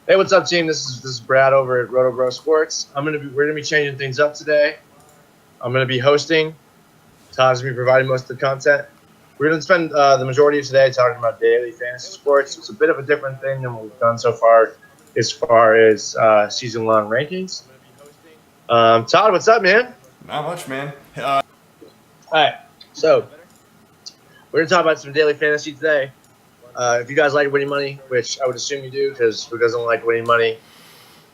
Hey, what's up, team? This is Brad over at Roto Sports. We're gonna be changing things up today. I'm gonna be hosting. Todd's gonna be providing most of the content. We're gonna spend the majority of today talking about daily fantasy sports. It's a bit of a different thing than what we've done so far, as far as season-long rankings. Todd, what's up, man? Not much, man. All right, so we're gonna talk about some daily fantasy today. If you guys like winning money, which I would assume you do, because who doesn't like winning money?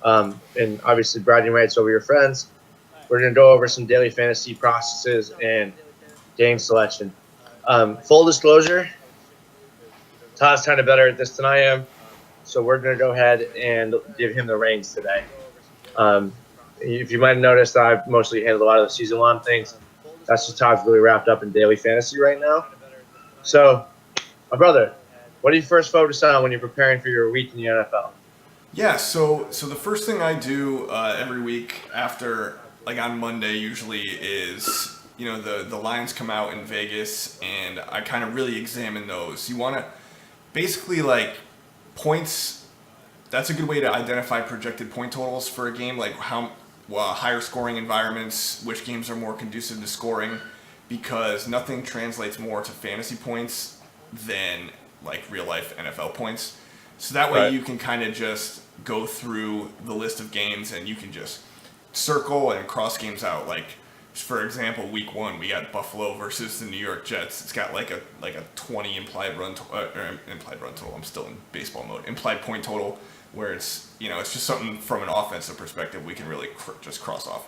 And obviously bragging rights over your friends. We're going to go over some daily fantasy processes and game selection. Full disclosure, Todd's kind of better at this than I am, so we're going to go ahead and give him the reins today. If you might have noticed, I've mostly handled a lot of the season long things. That's just Todd's really wrapped up in daily fantasy right now. So, my brother, what do you first focus on when you're preparing for your week in the NFL? Yeah, so the first thing I do every week after, like on Monday usually, is, you know, the lines come out in Vegas, and I kind of really examine those. You want to basically, like, points. That's a good way to identify projected point totals for a game, like how higher scoring environments, which games are more conducive to scoring, because nothing translates more to fantasy points than like real life NFL points. So that way you can kind of just go through the list of games and you can just circle and cross games out. Like, for example, week 1 we got Buffalo versus the New York Jets. It's got like a 20 implied run total. I'm still in baseball mode. Implied point total, where it's, you know, it's just something from an offensive perspective we can really just cross off.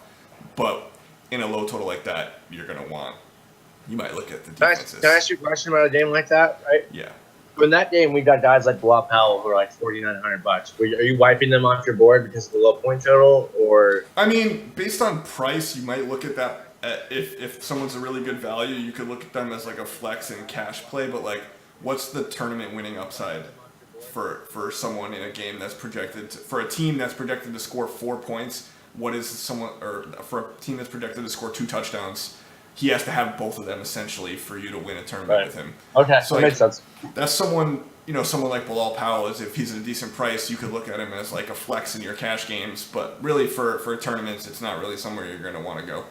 But in a low total like that, you might look at the defenses. Can I ask you a question about a game like that? Right? Yeah. In that game, we got guys like Bilal Powell who are like $4,900. Are you wiping them off your board because of the low point total, or? I mean, based on price, you might look at that. If someone's a really good value, you could look at them as like a flex and cash play. But like, what's the tournament winning upside for someone in a game that's projected for a team that's projected to score 4 points? What is someone, or for a team that's projected to score 2 touchdowns? He has to have both of them essentially for you to win a tournament with him. Okay, so that makes sense. That's someone like Bilal Powell is, if he's at a decent price, you could look at him as like a flex in your cash games. But really, for tournaments, it's not really somewhere you're going to want to go.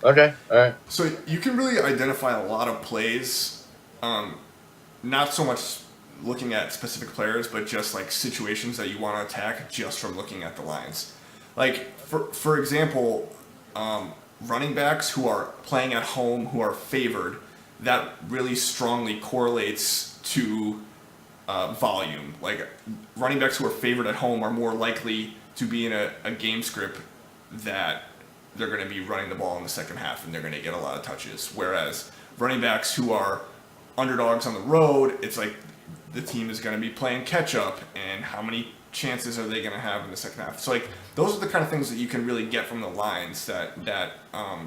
Okay, all right. So you can really identify a lot of plays, not so much looking at specific players, but just like situations that you want to attack just from looking at the lines. Like, for example, running backs who are playing at home, who are favored, that really strongly correlates to volume. Like, running backs who are favored at home are more likely to be in a game script that they're going to be running the ball in the second half and they're going to get a lot of touches. Whereas running backs who are underdogs on the road, it's like the team is going to be playing catch up, and how many chances are they going to have in the second half? So like, those are the kind of things that you can really get from the lines that are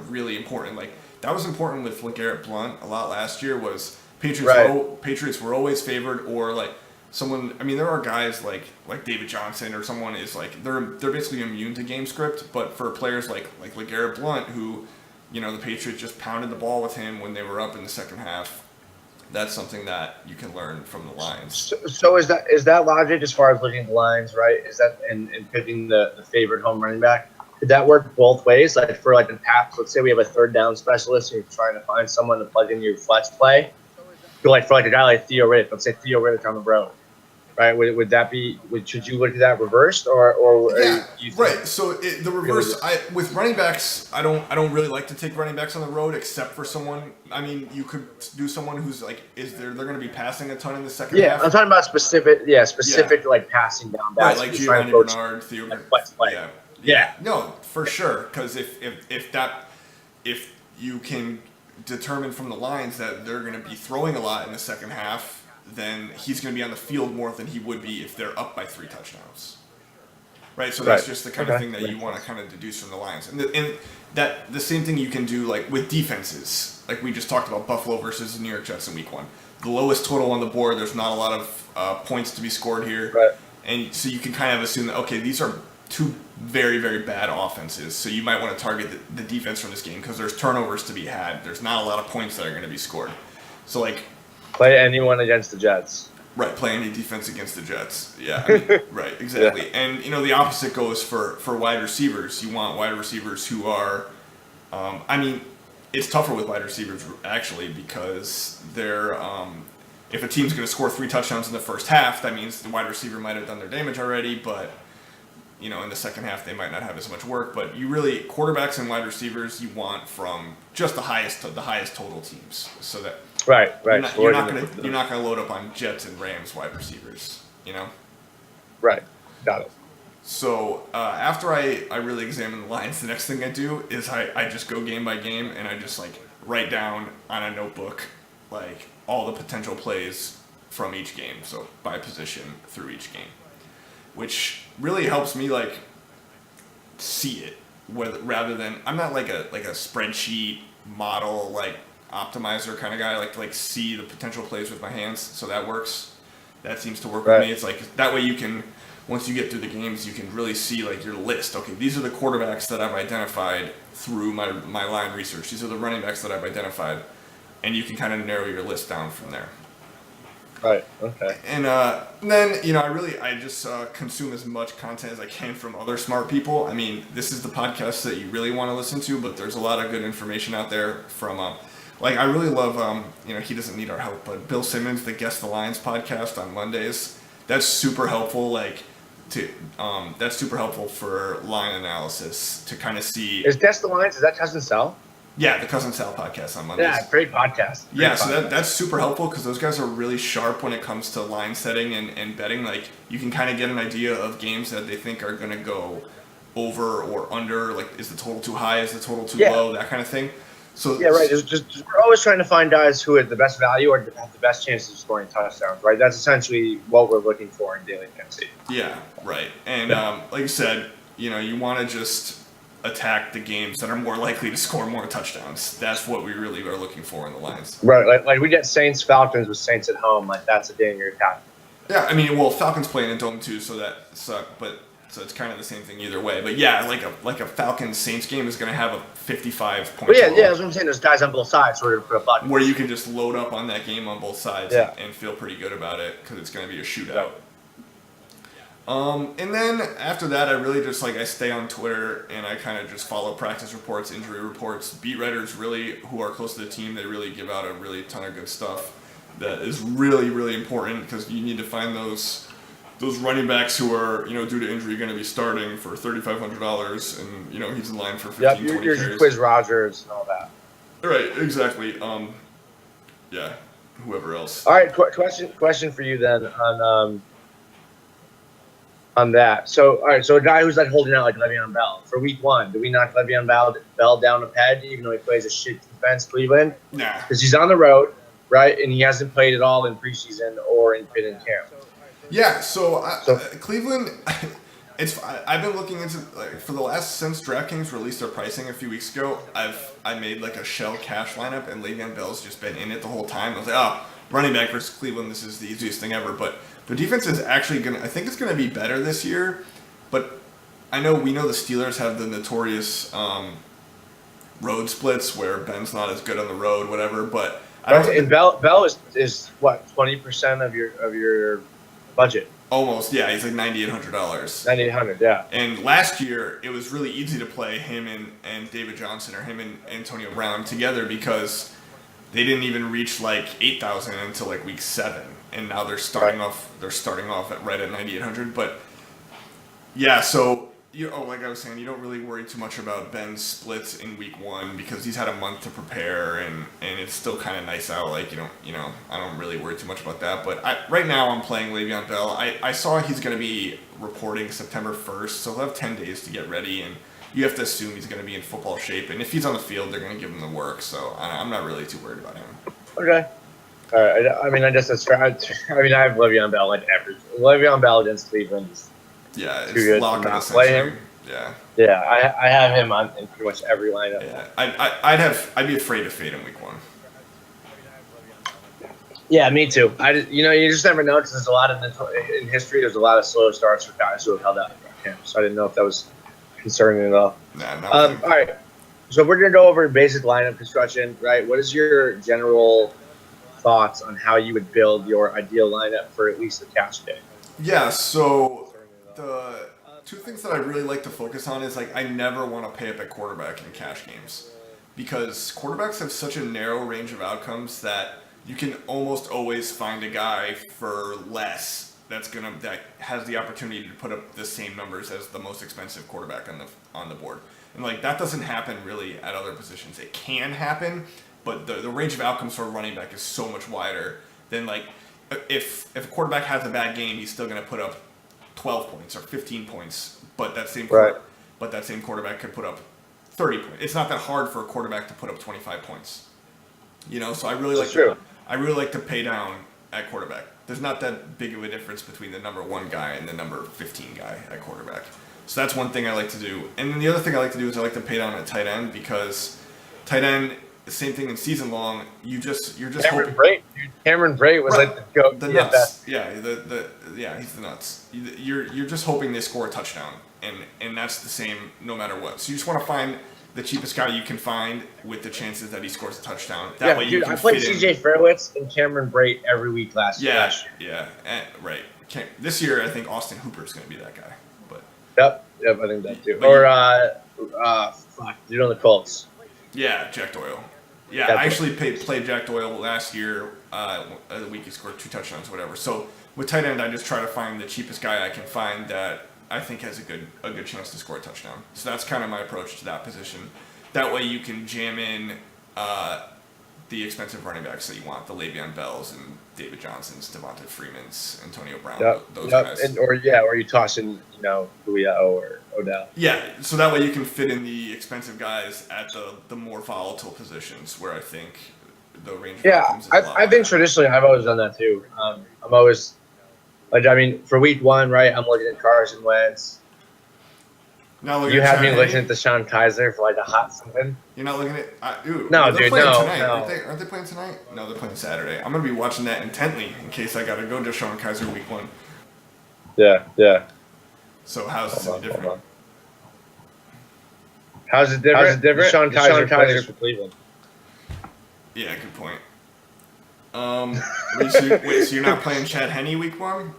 really important. Like, that was important with LeGarrette Blount a lot last year. Was Patriots were always favored, or like someone. I mean, there are guys like David Johnson or someone is like they're basically immune to game script. But for players like LeGarrette Blount, who, you know, the Patriots just pounded the ball with him when they were up in the second half. That's something that you can learn from the lines. So is that logic as far as looking at the lines, right? Is that and picking the favorite home running back? Could that work both ways? Like, for like the pass, let's say we have a third down specialist and you're trying to find someone to plug in your flex play. So like for like a guy like Theo Riddick, let's say Theo Riddick on the road, right? Would that be? Should you look at that reversed or yeah, right? So the reverse. With running backs, I don't really like to take running backs on the road, except for someone. I mean, you could do someone who's like, they're going to be passing a ton in the second half. Yeah, I'm talking about specific like passing down backs, right? Like Giovanni Bernard, Theo. Like flex play. Yeah. No, for sure. Because if you can determine from the lines that they're going to be throwing a lot in the second half, then he's going to be on the field more than he would be if they're up by 3 touchdowns. Right? So that's just the kind of thing that you want to kind of deduce from the lines. And that the same thing you can do like with defenses. Like we just talked about Buffalo versus the New York Jets in week 1. The lowest total on the board, there's not a lot of points to be scored here. Right. And so you can kind of assume that, okay, these are 2 very, very bad offenses. So you might want to target the defense from this game because there's turnovers to be had. There's not a lot of points that are going to be scored. So like, play anyone against the Jets. Right, play any defense against the Jets. Yeah, I mean, right, exactly. Yeah. And the opposite goes for wide receivers. You want wide receivers who are, I mean, it's tougher with wide receivers actually because they're, if a team's going to score 3 touchdowns in the first half, that means the wide receiver might have done their damage already, but in the second half they might not have as much work. But you really quarterbacks and wide receivers you want from just the highest total teams, so that Right. you're not gonna load up on Jets and Rams wide receivers, Right. Got it. So after I really examine the lines, the next thing I do is I just go game by game and I just like write down on a notebook like all the potential plays from each game, so by position through each game, which really helps me like see it rather than I'm not like a spreadsheet model like optimizer kind of guy. I like to like see the potential plays with my hands, so that works. That seems to work with me. It's like that way you can, once you get through the games, you can really see like your list. Okay, these are the quarterbacks that I've identified through my line research. These are the running backs that I've identified, and you can kind of narrow your list down from there. Right. Okay. And then I just consume as much content as I can from other smart people. I mean, this is the podcast that you really want to listen to, but there's a lot of good information out there from. I really love, he doesn't need our help, but Bill Simmons, the Guess the Lines podcast on Mondays. That's super helpful. That's super helpful for line analysis to kind of see. Is Guess the Lines? Is that Cousin Sal? Yeah, the Cousin Sal podcast on Mondays. Yeah, great podcast. So that's super helpful because those guys are really sharp when it comes to line setting and betting. Like, you can kind of get an idea of games that they think are going to go over or under. Like, is the total too high? Is the total too low? That kind of thing. So yeah, right. We're always trying to find guys who have the best value or have the best chances of scoring touchdowns, right? That's essentially what we're looking for in daily fantasy. Yeah, right. And like you said, you want to just attack the games that are more likely to score more touchdowns. That's what we really are looking for in the lines. Right. Like we get Saints Falcons with Saints at home. Like that's a day in your attack. Yeah, I mean, well, Falcons playing in Dome too, so that sucked, but. So it's kind of the same thing either way. But yeah, like a Falcons Saints game is going to have a 55 point. But yeah, that's what I'm saying. There's guys on both sides, so we're going to put a button. Where you can just load up on that game on both sides and feel pretty good about it because it's going to be a shootout. And then after that, I really just I stay on Twitter and I kind of just follow practice reports, injury reports. Beat writers really who are close to the team, they really give out a really ton of good stuff that is really, really important because you need to find those running backs who are, due to injury going to be starting for $3,500 and, he's in line for 15, 20 carries. Your Quiz Rogers and all that. Right, exactly. Yeah, whoever else. All right, question for you then on that. So, all right, so a guy who's holding out like Le'Veon Bell for week 1, do we knock Le'Veon Bell down a peg even though he plays a shit defense, Cleveland? Nah. Because he's on the road, right, and he hasn't played at all in preseason or been in camp. Yeah, so Cleveland, I've been looking into for the last since DraftKings released their pricing a few weeks ago. I made a shell cash lineup and Le'Veon Bell's just been in it the whole time. I was like, running back versus Cleveland, this is the easiest thing ever. But the defense is actually I think it's gonna be better this year. But we know the Steelers have the notorious road splits where Ben's not as good on the road, whatever. But and Bell is what 20% of your budget. Almost, yeah. He's like $9,800. $9,800, yeah. And last year, it was really easy to play him and David Johnson or him and Antonio Brown together because they didn't even reach 8,000 until week 7, and now they're starting off. They're starting off right at $9,800. But yeah, so like I was saying, you don't really worry too much about Ben's splits in week 1 because he's had a month to prepare and it's still kind of nice out. I don't really worry too much about that. But right now I'm playing Le'Veon Bell. I saw he's going to be reporting September 1st, so he'll have 10 days to get ready, and you have to assume he's going to be in football shape. And if he's on the field, they're going to give him the work. So I'm not really too worried about him. Okay. All right. I mean, I have Le'Veon Bell average. Le'Veon Bell against Cleveland is yeah, it's too good lock to of the not play century. him. Yeah. Yeah, I have him in pretty much every lineup. Yeah, I'd be afraid to fade him week 1. Yeah, me too. You just never know because there's a lot in history. There's a lot of slow starts for guys who have held out in camp. So I didn't know if that was concerning at all. Nah, no. All right, so we're gonna go over basic lineup construction, right? What is your general thoughts on how you would build your ideal lineup for at least a cash day. Yeah, so the two things that I really like to focus on is like I never want to pay up at quarterback in cash games because quarterbacks have such a narrow range of outcomes that you can almost always find a guy for less that has the opportunity to put up the same numbers as the most expensive quarterback on the board. And like that doesn't happen really at other positions. It can happen, but the range of outcomes for a running back is so much wider than like if a quarterback has a bad game, he's still going to put up 12 points or 15 points, but that same quarterback could put up 30 points. It's not that hard for a quarterback to put up 25 points. So I really like to pay down at quarterback. There's not that big of a difference between the number 1 guy and the number 15 guy at quarterback. So that's one thing I like to do. And then the other thing I like to do is I like to pay down at tight end because tight end, the same thing in season long. You're just hoping. Cameron Brate was like the nuts. Best. Yeah, he's the nuts. You're just hoping they score a touchdown, and that's the same no matter what. So you just want to find the cheapest guy you can find with the chances that he scores a touchdown. That way you can I played CJ Fairwitz and Cameron Brate every week last year. Yeah, right. This year I think Austin Hooper is going to be that guy. But Yep, I think that too. Or the Colts. Yeah, Jack Doyle. Yeah, I actually played Jack Doyle last year. The week he scored 2 touchdowns, whatever. So with tight end, I just try to find the cheapest guy I can find that I think has a good chance to score a touchdown. So that's kind of my approach to that position. That way you can jam in the expensive running backs that you want, the Le'Veon Bells and David Johnsons, Devonta Freemans, Antonio Brown, those guys. Or you toss in, Julio or Odell. Yeah, so that way you can fit in the expensive guys at the more volatile positions where I think the range of outcomes is a lot I think traditionally I've always done that too. I'm always, for week 1, right, I'm looking at Carson Wentz. You have me looking at Deshaun Kaiser for a hot something. You're not looking at no, they're dude, playing no, tonight. no. Aren't they playing tonight? No, they're playing Saturday. I'm gonna be watching that intently in case I gotta go Deshaun Kaiser week 1. Yeah. So how's this any different? How's it different? Deshaun Kaiser for Cleveland. Yeah, good point. So you're not playing Chad Henne week 1?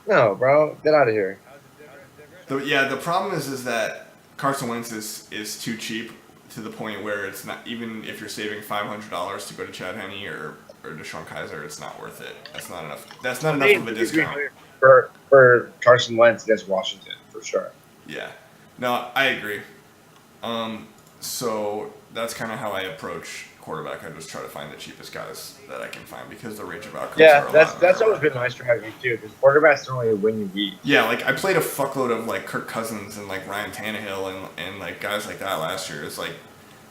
No, bro, get out of here. The problem is that Carson Wentz is too cheap to the point where it's not, even if you're saving $500 to go to Chad Henne or Deshaun Kaiser, it's not worth it. That's not enough. That's not enough of a discount for Carson Wentz against Washington for sure. Yeah, no, I agree. So that's kind of how I approach quarterback. I just try to find the cheapest guys that I can find because the range of outcomes are a lot. That's always been my strategy too, because quarterbacks don't really win you beat. Yeah, I played a fuckload of Kirk Cousins and Ryan Tannehill and guys like that last year. It's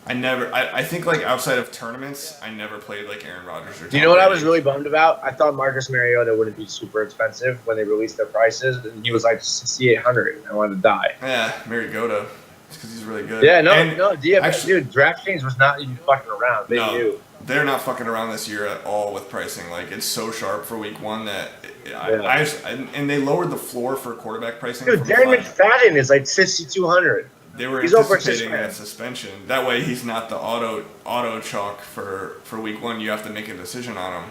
I think outside of tournaments, I never played Aaron Rodgers or Tom Do you know what Brady. I was really bummed about? I thought Marcus Mariota wouldn't be super expensive when they released their prices, and he was $6,800, and I wanted to die. Yeah, Mariota. It's because he's really good. Yeah, DFS, dude, DraftKings was not even fucking around. They knew. They're not fucking around this year at all with pricing. It's so sharp for week 1 that and they lowered the floor for quarterback pricing. Dude, Darren McFadden is $6,200. They were he's anticipating that suspension. That way, he's not the auto chalk for week 1. You have to make a decision on him.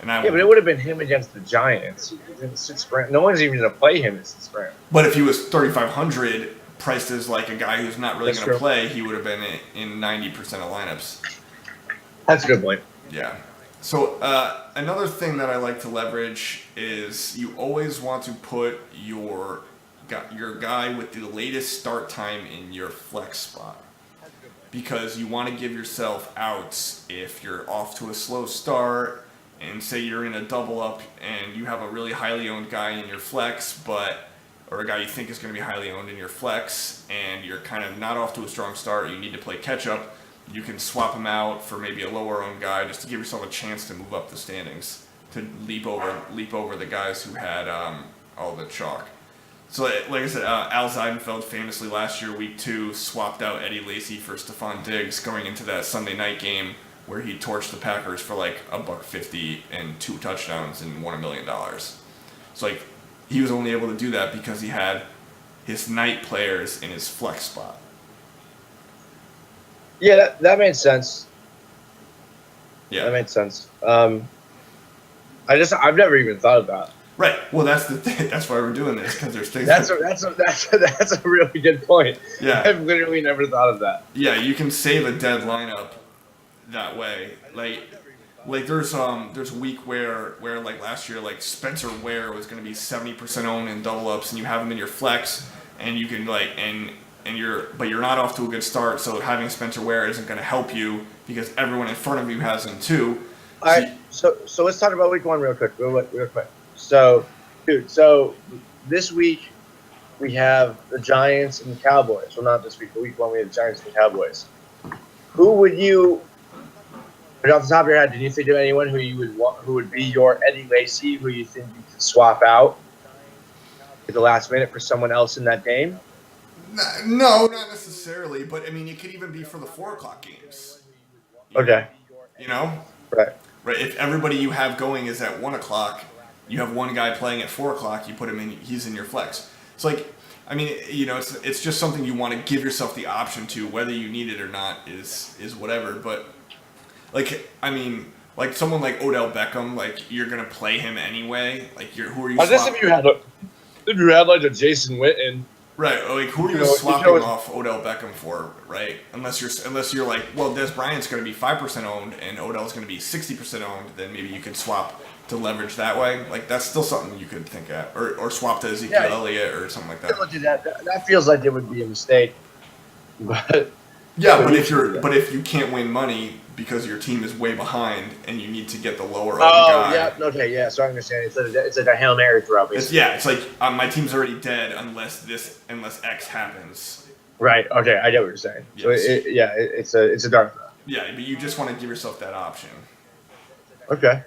But it would have been him against the Giants. No one's even going to play him at $6,000. But if he was 3,500. Priced as a guy who's not really going to play, he would have been in 90% of lineups. That's a good point. Yeah. So another thing that I like to leverage is you always want to put your guy with the latest start time in your flex spot, because you want to give yourself outs if you're off to a slow start and say you're in a double up and you have a really highly owned guy in your flex, or a guy you think is going to be highly owned in your flex, and you're kind of not off to a strong start, you need to play catch-up, you can swap him out for maybe a lower-owned guy just to give yourself a chance to move up the standings, to leap over the guys who had all the chalk. So, like I said, Al Zeidenfeld famously last year, week 2, swapped out Eddie Lacy for Stephon Diggs going into that Sunday night game where he torched the Packers for $150 and 2 touchdowns and won $1 million. So, he was only able to do that because he had his night players in his flex spot. Yeah, that made sense. Yeah. That makes sense. I've never even thought of that. Right. Well, that's the thing. That's why we're doing this, because there's things. That's a really good point. Yeah. I've literally never thought of that. Yeah, you can save a dead lineup that way. Like there's a week where like last year, like Spencer Ware was going to be 70% owned in double ups, and you have him in your flex, and you can like and you're not off to a good start. So having Spencer Ware isn't going to help you because everyone in front of you has him too. All right, so let's talk about week 1 real quick. So, dude, this week we have the Giants and the Cowboys. Well, not this week, but week 1 we have the Giants and the Cowboys. Who would you, off the top of your head, did you think of anyone who would be your Eddie Lacy, who you think you could swap out at the last minute for someone else in that game? No, not necessarily. But I mean, it could even be for the 4:00 games. Okay. You know. Right. Right. If everybody you have going is at 1:00, you have one guy playing at 4:00. You put him in. He's in your flex. It's like, I mean, it's just something you want to give yourself the option to, whether you need it or not is whatever. But like, I mean, like someone like Odell Beckham, like you're gonna play him anyway. Like who are you? I guess if you had like a Jason Witten. Right, like who are you swapping off Odell Beckham for, right? Unless you're like, well, Des Bryant's going to be 5% owned and Odell's going to be 60% owned, then maybe you could swap to leverage that way. Like that's still something you could think at, or swap to Ezekiel Elliott or something like that. That feels like it would be a mistake. But yeah, but if you can't win money because your team is way behind and you need to get the lower guy. Yeah, okay, yeah. So I understand. It's like a Hail Mary throw, basically. It's like my team's already dead unless X happens. Right. Okay, I get what you're saying. Yes. So it's a dark throw. Yeah, but you just want to give yourself that option. Okay.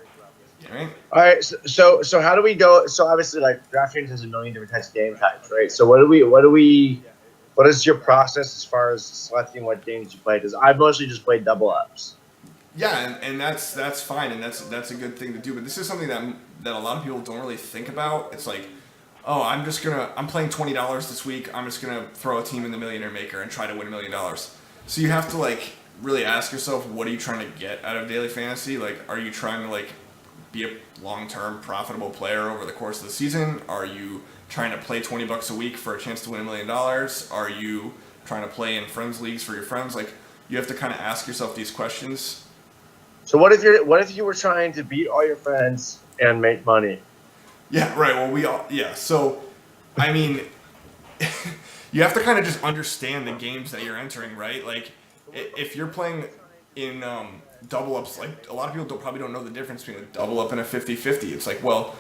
Right. All right. So how do we go? So obviously, like DraftKings has a million different types of game types, right? So what is your process as far as selecting what games you play? Because I've mostly just played double ups. Yeah, and that's fine, and that's a good thing to do. But this is something that a lot of people don't really think about. It's like, oh, I'm playing $20 this week. I'm just gonna throw a team in the Millionaire Maker and try to win $1 million. So you have to like really ask yourself, what are you trying to get out of daily fantasy? Like, are you trying to like be a long-term profitable player over the course of the season? Are you trying to play $20 a week for a chance to win $1 million? Are you trying to play in friends leagues for your friends? Like, you have to kind of ask yourself these questions. So what if you were trying to beat all your friends and make money? Yeah, right. Well, So, I mean, you have to kind of just understand the games that you're entering, right? Like, if you're playing in double ups, like a lot of people probably don't know the difference between a double up and a 50-50. It's like, well,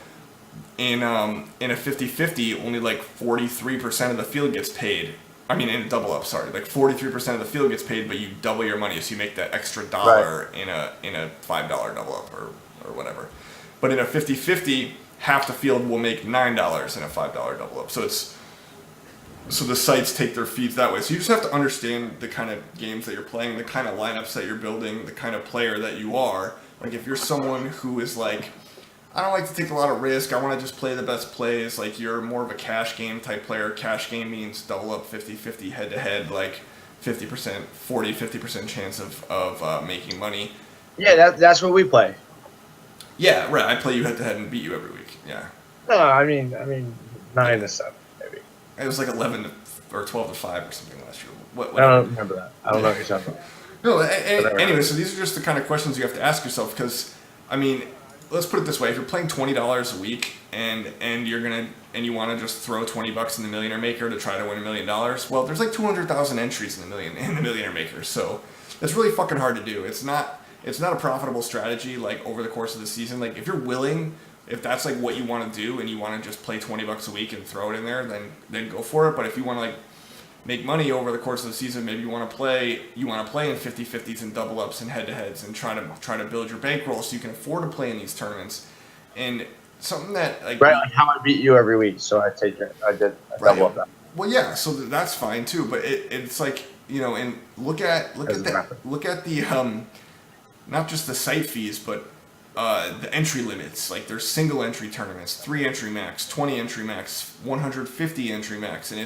in a 50-50, only like 43% of the field gets paid. I mean, in a double up, sorry, like 43% of the field gets paid, but you double your money, so you make that extra dollar in a $5 double up or whatever. But in a 50-50, half the field will make $9 in a $5 double up. So the sites take their fees that way. So you just have to understand the kind of games that you're playing, the kind of lineups that you're building, the kind of player that you are. Like if you're someone who is like, I don't like to take a lot of risk, I want to just play the best plays, like you're more of a cash game type player. Cash game means double up 50-50 head to head, like 50% chance of making money. Yeah, that's what we play. Yeah, right. I play you head to head and beat you every week. Yeah. No, I mean 9-7 maybe. It was like 11 or 12-5 or something last year. I don't remember that. I don't know what you're talking about. No, anyway, so these are just the kind of questions you have to ask yourself because, I mean, let's put it this way: if you're playing $20 a week and you want to just throw $20 in the Millionaire Maker to try to win $1 million, well, there's like 200,000 entries in the Millionaire Maker, so it's really fucking hard to do. It's not a profitable strategy like over the course of the season. Like if you're willing, if that's like what you want to do and you want to just play $20 a week and throw it in there, then go for it. But if you want to like make money over the course of the season, maybe you want to play in 50-50s and double ups and head to heads and try to build your bankroll so you can afford to play in these tournaments. And something that like how I beat you every week, so I did double up that. Well, yeah, so that's fine too. But it's like, you know, and look at the not just the site fees, but the entry limits. Like there's single entry tournaments, 3 entry max, 20 entry max, 150 entry max, and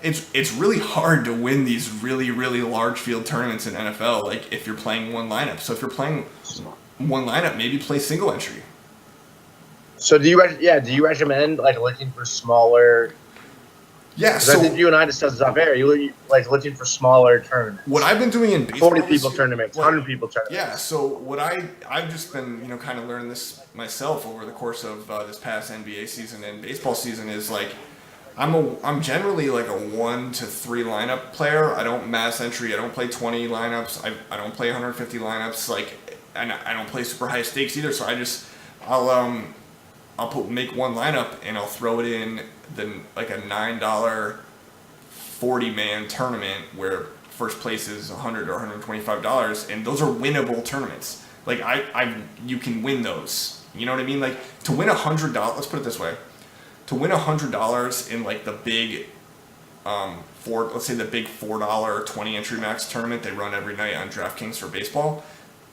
it's really hard to win these really, really large field tournaments in NFL. Like if you're playing one lineup. So if you're playing one lineup, maybe play single entry. So do you recommend like looking for smaller? Yeah. Because So I think you and I discussed this off air. You like looking for smaller tournaments. what I've been doing in baseball, 40 people tournaments, 100 people tournaments. Yeah. So what I've just been kind of learning this myself over the course of this past NBA season and baseball season is like. I'm generally like a 1 to 3 lineup player. I don't mass entry. I don't play 20 lineups. I don't play 150 lineups. And I don't play super high stakes either. So I'll make one lineup and I'll throw it in like a $9 40-man tournament where first place is $100 or $125, and those are winnable tournaments. Like you can win those. You know what I mean? Like to win $100. Let's put it this way. To win $100 in like the big, let's say the big $4 20 entry max tournament they run every night on DraftKings for baseball,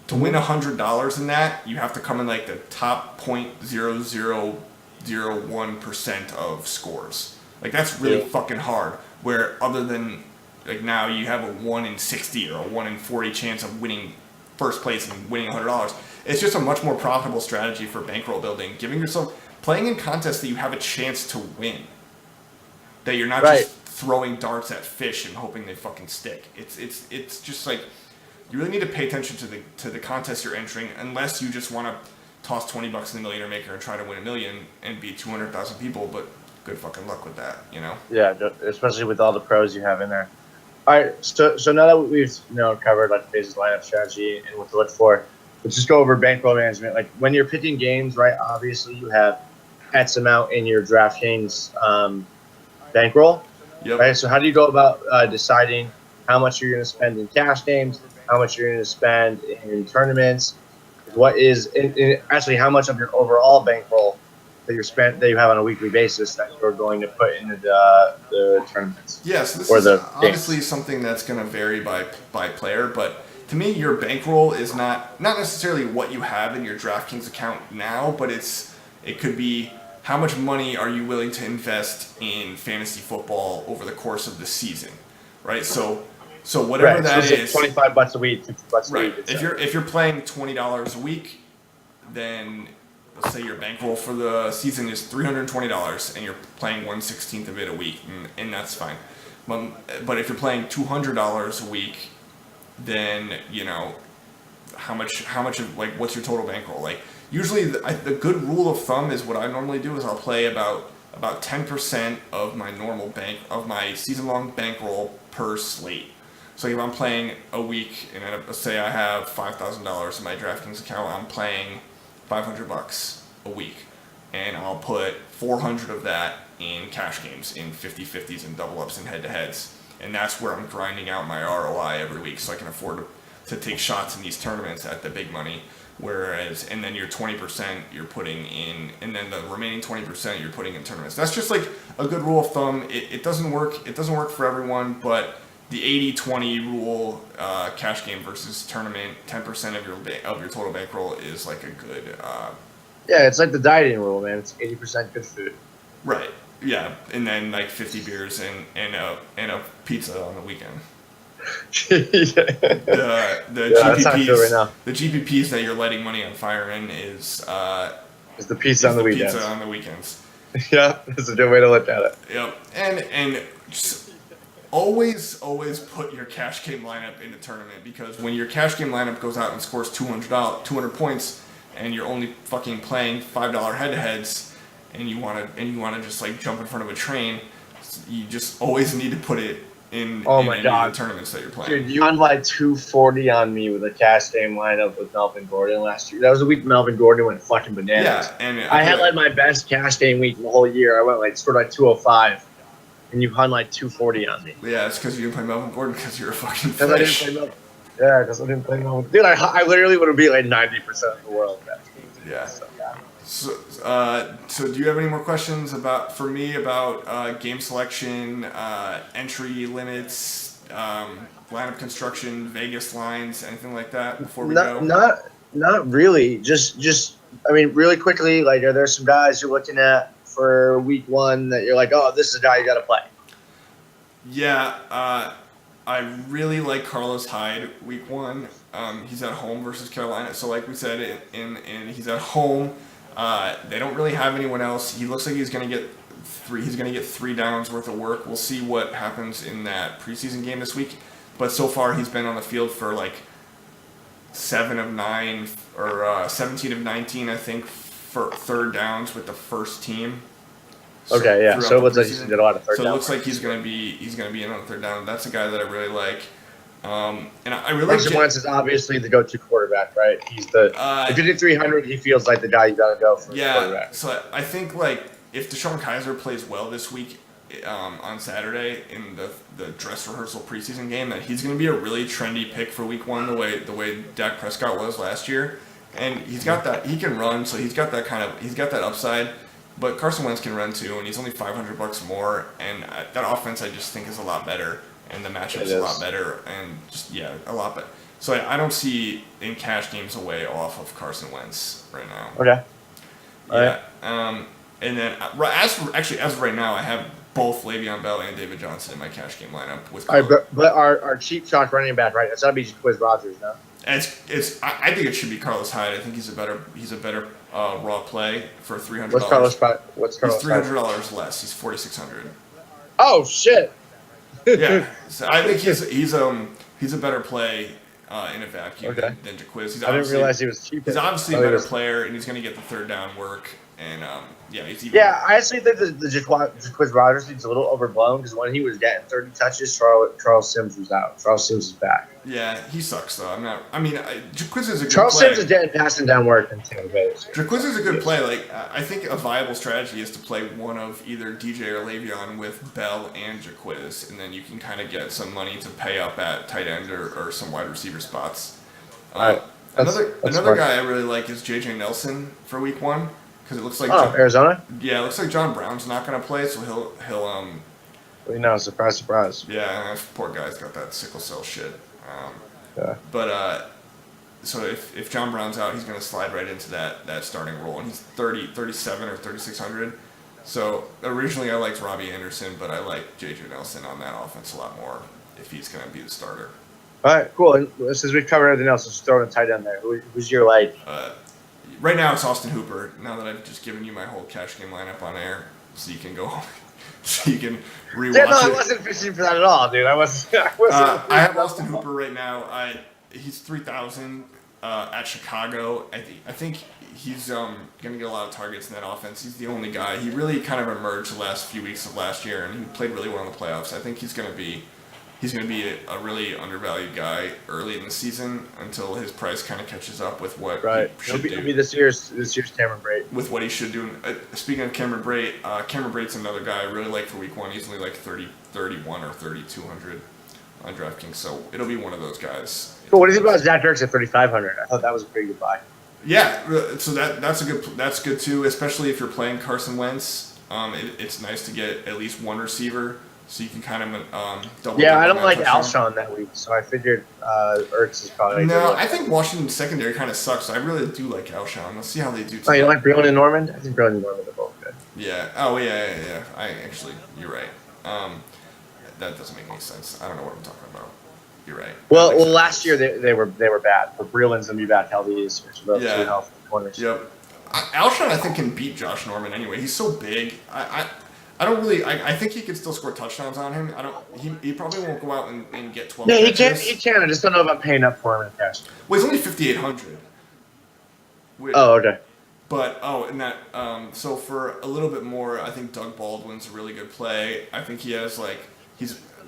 to win $100 in that, you have to come in like the top 0.0001% of scores. Like that's really fucking hard. Where other than like now you have a 1 in 60 or a 1 in 40 chance of winning first place and winning $100. It's just a much more profitable strategy for bankroll building, giving yourself. Playing in contests that you have a chance to win. That you're not just throwing darts at fish and hoping they fucking stick. It's just like you really need to pay attention to the contest you're entering, unless you just want to toss $20 in the Millionaire Maker and try to win $1 million and beat 200,000 people. But good fucking luck with that, you know. Yeah, especially with all the pros you have in there. All right, so now that we've covered like the basic lineup strategy and what to look for, let's just go over bankroll management. Like when you're picking games, right? Obviously, you have X amount in your DraftKings bankroll. Yep. Right. So how do you go about deciding how much you're going to spend in cash games, how much you're going to spend in tournaments? What is actually how much of your overall bankroll that you have on a weekly basis that you're going to put into the tournaments? Yeah. So this is obviously something that's going to vary by player, but to me, your bankroll is not necessarily what you have in your DraftKings account now, but it could be how much money are you willing to invest in fantasy football over the course of the season, right? So whatever that is, $25 a week, $50 a week. If you're playing $20 a week, then let's say your bankroll for the season is $320, and you're playing 1/16 of it a week, and that's fine. But if you're playing $200 a week, then how much of like what's your total bankroll? Like usually the good rule of thumb is what I normally do is I'll play about 10% of my my season long bankroll per slate. So if I'm playing a week and let's say I have $5,000 in my DraftKings account, I'm playing $500 a week, and I'll put 400 of that in cash games, in 50-50s and double ups and head to heads, and that's where I'm grinding out my ROI every week, so I can afford to take shots in these tournaments at the big money. And then your 20% you're putting in, and then the remaining 20% you're putting in tournaments. That's just like a good rule of thumb. It doesn't work. It doesn't work for everyone, but the 80-20 rule, cash game versus tournament, 10% of your total bankroll is like a good. Yeah, it's like the dieting rule, man. It's 80% good food. Right. Yeah, and then like 50 beers and a pizza on the weekend. The GPPs that you're lighting money on fire in is the pizza on the weekends. Pizza on the weekends. Yeah, that's a good way to look at it. Yep, and just always put your cash game lineup in the tournament, because when your cash game lineup goes out and scores 200 points, and you're only fucking playing $5 head-to-heads, and you want to just like jump in front of a train, you just always need to put it in the tournaments that you're playing. Dude, you won like 240 on me with a cash game lineup with Melvin Gordon last year. That was the week Melvin Gordon went fucking bananas. Yeah, and I had like my best cash game week the whole year. I went scored like 205, and you won like 240 on me. Yeah, it's because you didn't play Melvin Gordon because you're a fucking fish. Because I didn't play Melvin. Dude, I literally would have beat like 90% of the world. Yeah. So do you have any more questions about game selection, entry limits, lineup construction, Vegas lines, anything like that before we go? Not really. Just really quickly, like, are there some guys you're looking at for week one that you're like, oh, this is a guy you got to play? Yeah, I really like Carlos Hyde week 1. He's at home versus Carolina, so like we said, and he's at home. They don't really have anyone else. He looks like he's gonna get three. He's gonna get 3 downs worth of work. We'll see what happens in that preseason game this week. But so far, he's been on the field for like 7 of 9 or 17 of 19, I think, for 3rd downs with the first team. Okay, yeah. So it looks like he did a lot of 3rd So down. it looks like he's gonna be in on 3rd down. That's a guy that I really like. And I really Carson like. Wentz is obviously the go-to quarterback, right? He's the if you did 300, he feels like the guy you gotta go for. Yeah. Quarterback. So I think like if DeShone Kizer plays well this week on Saturday in the dress rehearsal preseason game, that he's gonna be a really trendy pick for week 1, the way Dak Prescott was last year. And he's got that. He can run, so he's got that upside. But Carson Wentz can run too, and he's only $500 more, and that offense I just think is a lot better, and the matchup's a lot better, and just a lot better. So I don't see in cash games away off of Carson Wentz right now. Okay. Yeah. And then as of right now, I have both Le'Veon Bell and David Johnson in my cash game lineup with. All right, but our cheap shot running back, right? It's gotta be Quiz Rogers now. I think it should be Carlos Hyde. I think he's a better raw play for $300. What's Carlos? He's $300 less. He's $4,600. Oh shit! Yeah, so I think he's a better play in a vacuum than Jaquiz. I didn't realize he was cheaper. He's obviously a better player, and he's going to get the 3rd down work. And I actually think the Jaquiz Rogers thing's a little overblown because when he was getting 30 touches, Charles Sims was out. Charles Sims is back. Yeah, he sucks though. Jaquiz is a good Charles play. Sims is getting passing down work in Tampa Bay. Jaquiz is a good play. Like I think a viable strategy is to play one of either DJ or Le'Veon with Bell and Jaquiz, and then you can kind of get some money to pay up at tight end or some wide receiver spots. Another guy I really like is JJ Nelson for week 1. Because it looks like Arizona. Yeah, it looks like John Brown's not going to play, so he'll surprise. Yeah, poor guy's got that sickle cell shit. But so if John Brown's out, he's going to slide right into that starting role, and he's 37 or 3,600. So originally I liked Robbie Anderson, but I like JJ Nelson on that offense a lot more if he's going to be the starter. All right, cool. And since we've covered everything else, let's throw in a tight end there. Who's your like? Right now it's Austin Hooper. Now that I've just given you my whole cash game lineup on air, so you can rewatch it. I wasn't fishing for that at all, dude. I have Austin Hooper right now. He's 3,000 at Chicago. I think he's going to get a lot of targets in that offense. He's the only guy. He really kind of emerged the last few weeks of last year, and he played really well in the playoffs. I think he's going to be a really undervalued guy early in the season until his price kind of catches up with what he should do. He'll be this year's Cameron Brate. With what he should do. Speaking of Cameron Brate, Cameron Brate's another guy I really like for week 1. He's only like 31 or 3,200 on DraftKings, so it'll be one of those guys. Cool. What do you think about Zach Ertz at 3,500? I thought that was a pretty good buy. Yeah, so that's good too, especially if you're playing Carson Wentz. It's nice to get at least one receiver. So you can kind of double. Yeah, I don't like Alshon that week, so I figured Ertz is probably. No, I think Washington's secondary kind of sucks. So I really do like Alshon. Let's see how they do. Oh, you like Breland and Norman? I think Breland and Norman are both good. Yeah. Oh, yeah. You're right. That doesn't make any sense. I don't know what I'm talking about. You're right. Well, last year they were bad, but Breland's gonna be back healthy this year. So those two healthy corners. Yep. Alshon, I think, can beat Josh Norman anyway. He's so big. I don't really. I think he could still score touchdowns on him. He probably won't go out and get 12. Yeah, catches. He can. I just don't know about paying up for him in cash. Well, he's only 5,800. Oh, okay. But and that so for a little bit more, I think Doug Baldwin's a really good play. I think he has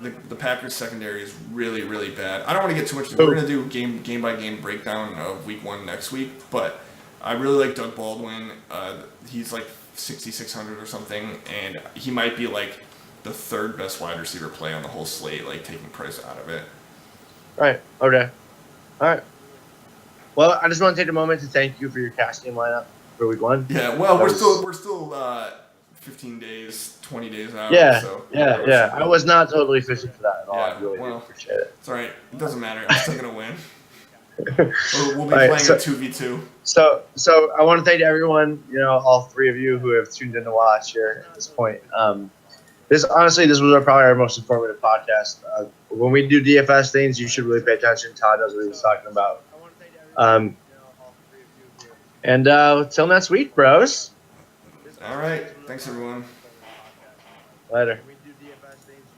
the Packers secondary is really, really bad. I don't want to get too much. We're gonna do game by game breakdown of week 1 next week, but I really like Doug Baldwin. He's like 6,600 or something, and he might be like the 3rd best wide receiver play on the whole slate, like taking price out of it. Right. Okay. All right. Well, I just want to take a moment to thank you for your cash game lineup for week 1. Yeah. Well, we're still 15 days, 20 days out. Yeah. So yeah. I was not totally fishing for that at all. Yeah, I really appreciate it. It's all right. It doesn't matter. I'm still gonna win. We'll be playing a 2v2. So I want to thank everyone, all 3 of you who have tuned in to watch here at this point. this was probably our most informative podcast. When we do DFS things, you should really pay attention. Todd knows what he was talking about. And till next week, bros. All right. Thanks, everyone. Later.